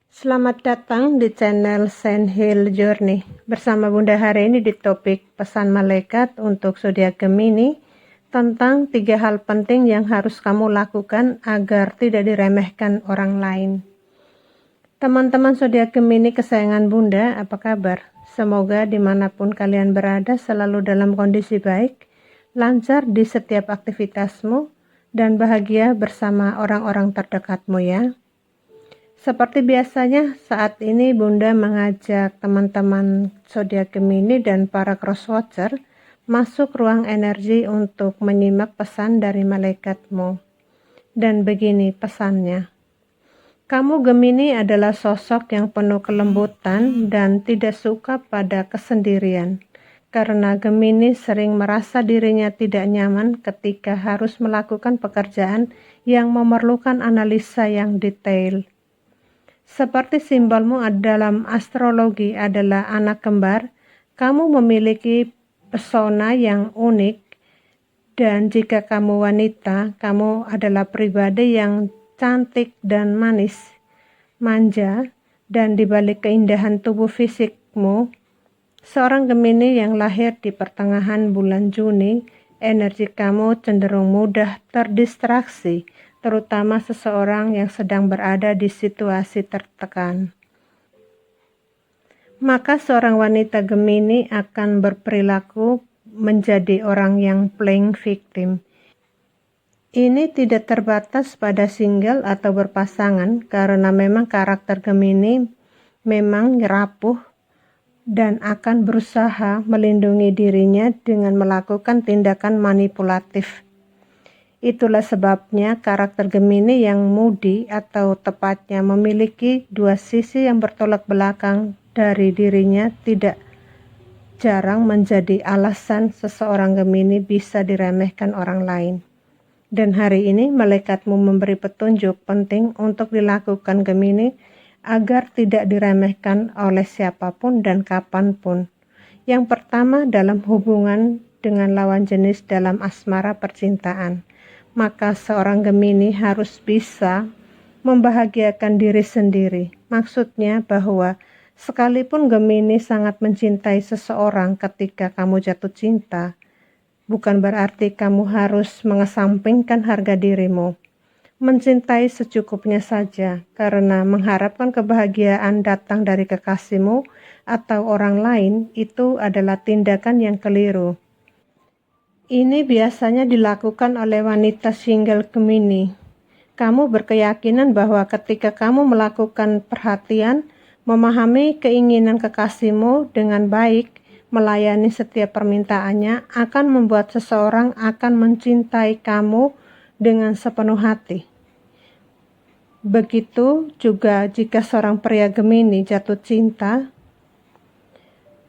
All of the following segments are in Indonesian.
Selamat datang di channel Sand Hill Journey. Bersama Bunda hari ini di topik pesan malaikat untuk zodiak Gemini tentang 3 hal penting yang harus kamu lakukan agar tidak diremehkan orang lain. Teman-teman zodiak Gemini kesayangan Bunda, apa kabar? Semoga dimanapun kalian berada selalu dalam kondisi baik, lancar di setiap aktivitasmu, dan bahagia bersama orang-orang terdekatmu ya. Seperti biasanya, saat ini Bunda mengajak teman-teman zodiak Gemini dan para crosswatcher masuk ruang energi untuk menyimak pesan dari malaikatmu. Dan begini pesannya. Kamu Gemini adalah sosok yang penuh kelembutan dan tidak suka pada kesendirian. Karena Gemini sering merasa dirinya tidak nyaman ketika harus melakukan pekerjaan yang memerlukan analisa yang detail. Seperti simbolmu dalam astrologi adalah anak kembar, kamu memiliki pesona yang unik, dan jika kamu wanita, kamu adalah pribadi yang cantik dan manis, manja, dan dibalik keindahan tubuh fisikmu, seorang Gemini yang lahir di pertengahan bulan Juni, energi kamu cenderung mudah terdistraksi, terutama seseorang yang sedang berada di situasi tertekan. Maka seorang wanita Gemini akan berperilaku menjadi orang yang playing victim. Ini tidak terbatas pada single atau berpasangan karena memang karakter Gemini memang rapuh dan akan berusaha melindungi dirinya dengan melakukan tindakan manipulatif. Itulah sebabnya karakter Gemini yang moody atau tepatnya memiliki dua sisi yang bertolak belakang dari dirinya tidak jarang menjadi alasan seseorang Gemini bisa diremehkan orang lain. Dan hari ini malaikatmu memberi petunjuk penting untuk dilakukan Gemini agar tidak diremehkan oleh siapapun dan kapanpun. Yang pertama dalam hubungan dengan lawan jenis dalam asmara percintaan. Maka seorang Gemini harus bisa membahagiakan diri sendiri. Maksudnya bahwa sekalipun Gemini sangat mencintai seseorang ketika kamu jatuh cinta, bukan berarti kamu harus mengesampingkan harga dirimu. Mencintai secukupnya saja, karena mengharapkan kebahagiaan datang dari kekasihmu atau orang lain itu adalah tindakan yang keliru. Ini biasanya dilakukan oleh wanita single Gemini. Kamu berkeyakinan bahwa ketika kamu melakukan perhatian, memahami keinginan kekasihmu dengan baik, melayani setiap permintaannya akan membuat seseorang akan mencintai kamu dengan sepenuh hati. Begitu juga jika seorang pria Gemini jatuh cinta,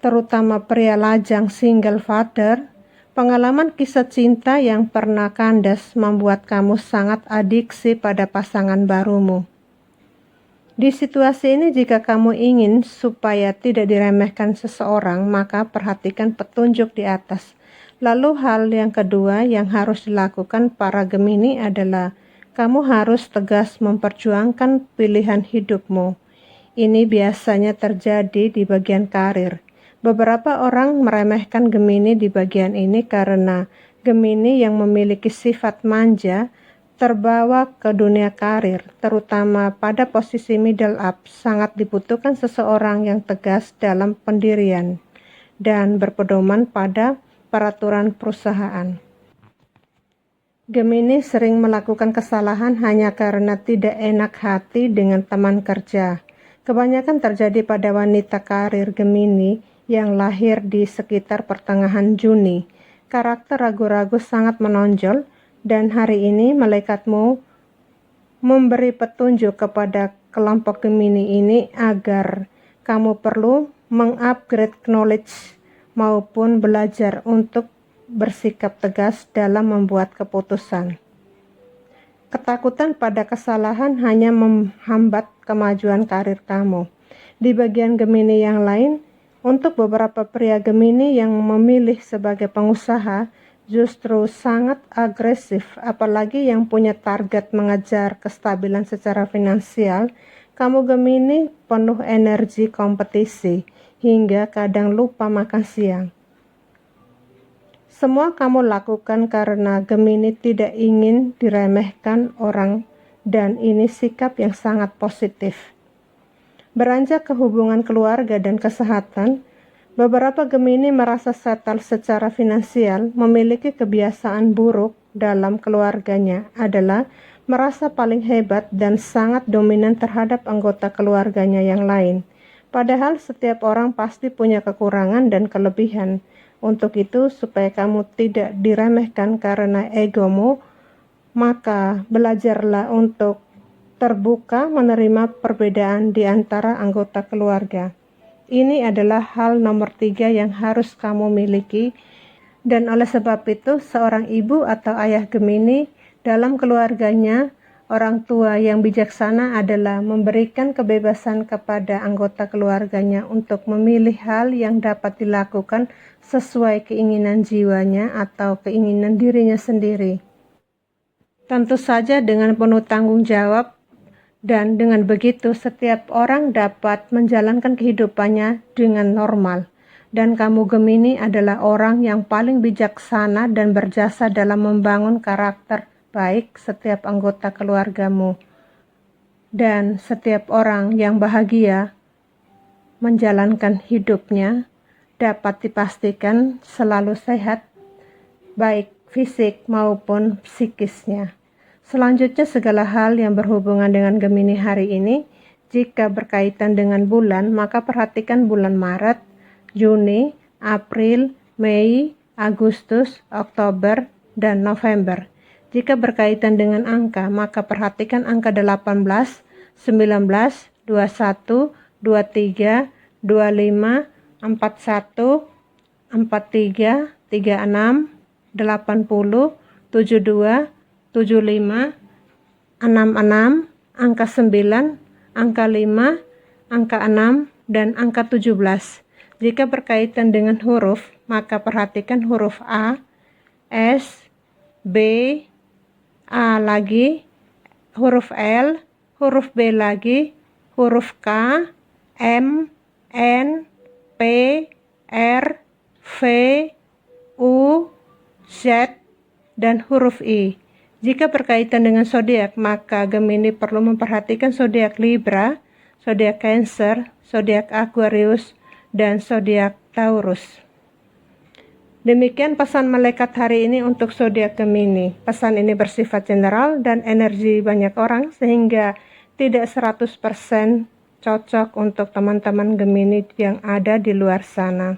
terutama pria lajang single father, pengalaman kisah cinta yang pernah kandas membuat kamu sangat adiksi pada pasangan barumu. Di situasi ini jika kamu ingin supaya tidak diremehkan seseorang, maka perhatikan petunjuk di atas. Lalu hal yang kedua yang harus dilakukan para Gemini adalah kamu harus tegas memperjuangkan pilihan hidupmu. Ini biasanya terjadi di bagian karir. Beberapa orang meremehkan Gemini di bagian ini karena Gemini yang memiliki sifat manja terbawa ke dunia karir, terutama pada posisi middle up, sangat dibutuhkan seseorang yang tegas dalam pendirian dan berpedoman pada peraturan perusahaan. Gemini sering melakukan kesalahan hanya karena tidak enak hati dengan teman kerja. Kebanyakan terjadi pada wanita karir Gemini yang lahir di sekitar pertengahan Juni. Karakter ragu-ragu sangat menonjol, dan hari ini malaikatmu memberi petunjuk kepada kelompok Gemini ini agar kamu perlu mengupgrade knowledge maupun belajar untuk bersikap tegas dalam membuat keputusan. Ketakutan pada kesalahan hanya menghambat kemajuan karir kamu. Di bagian Gemini yang lain, untuk beberapa pria Gemini yang memilih sebagai pengusaha, justru sangat agresif, apalagi yang punya target mengejar kestabilan secara finansial, Kamu Gemini penuh energi kompetisi, hingga kadang lupa makan siang. Semua kamu lakukan karena Gemini tidak ingin diremehkan orang, dan ini sikap yang sangat positif. Beranjak ke hubungan keluarga dan kesehatan, beberapa Gemini merasa settle secara finansial. Memiliki kebiasaan buruk dalam keluarganya adalah merasa paling hebat dan sangat dominan terhadap anggota keluarganya yang lain. Padahal setiap orang pasti punya kekurangan dan kelebihan. Untuk itu, supaya kamu tidak diremehkan karena egomu, maka belajarlah untuk terbuka menerima perbedaan di antara anggota keluarga. Ini adalah hal nomor 3 yang harus kamu miliki, dan oleh sebab itu seorang ibu atau ayah Gemini dalam keluarganya, orang tua yang bijaksana adalah memberikan kebebasan kepada anggota keluarganya untuk memilih hal yang dapat dilakukan sesuai keinginan jiwanya atau keinginan dirinya sendiri. Tentu saja dengan penuh tanggung jawab, dan dengan begitu setiap orang dapat menjalankan kehidupannya dengan normal. Dan kamu Gemini adalah orang yang paling bijaksana dan berjasa dalam membangun karakter baik setiap anggota keluargamu. Dan setiap orang yang bahagia menjalankan hidupnya dapat dipastikan selalu sehat, baik fisik maupun psikisnya. Selanjutnya, segala hal yang berhubungan dengan Gemini hari ini, jika berkaitan dengan bulan, maka perhatikan bulan Maret, Juni, April, Mei, Agustus, Oktober, dan November. Jika berkaitan dengan angka, maka perhatikan angka 18, 19, 21, 23, 25, 41, 43, 36, 80, 72, 75, 66, angka 9, angka 5, angka 6, dan angka 17. Jika berkaitan dengan huruf, maka perhatikan huruf A, S, B, A lagi, huruf L, huruf B lagi, huruf K, M, N, P, R, V, U, Z, dan huruf I. Jika berkaitan dengan zodiak, maka Gemini perlu memperhatikan zodiak Libra, zodiak Cancer, zodiak Aquarius, dan zodiak Taurus. Demikian pesan malaikat hari ini untuk zodiak Gemini. Pesan ini bersifat general dan energi banyak orang, sehingga tidak 100% cocok untuk teman-teman Gemini yang ada di luar sana.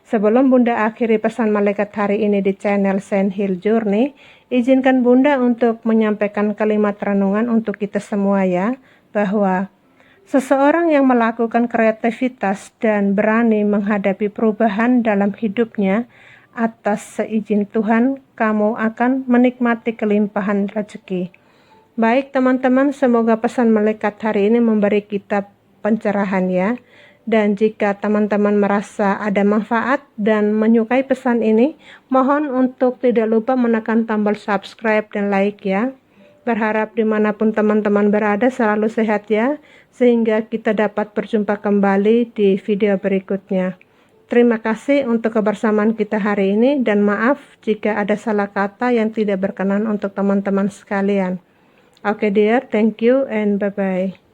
Sebelum Bunda akhiri pesan malaikat hari ini di channel Sand Hill Journey, izinkan Bunda untuk menyampaikan kalimat renungan untuk kita semua ya, bahwa seseorang yang melakukan kreativitas dan berani menghadapi perubahan dalam hidupnya, atas seizin Tuhan, kamu akan menikmati kelimpahan rezeki. Baik teman-teman, semoga pesan malaikat hari ini memberi kita pencerahan ya. Dan jika teman-teman merasa ada manfaat dan menyukai pesan ini, mohon untuk tidak lupa menekan tombol subscribe dan like ya. Berharap dimanapun teman-teman berada selalu sehat ya, sehingga kita dapat berjumpa kembali di video berikutnya. Terima kasih untuk kebersamaan kita hari ini, dan maaf jika ada salah kata yang tidak berkenan untuk teman-teman sekalian. Okay dear, thank you and bye-bye.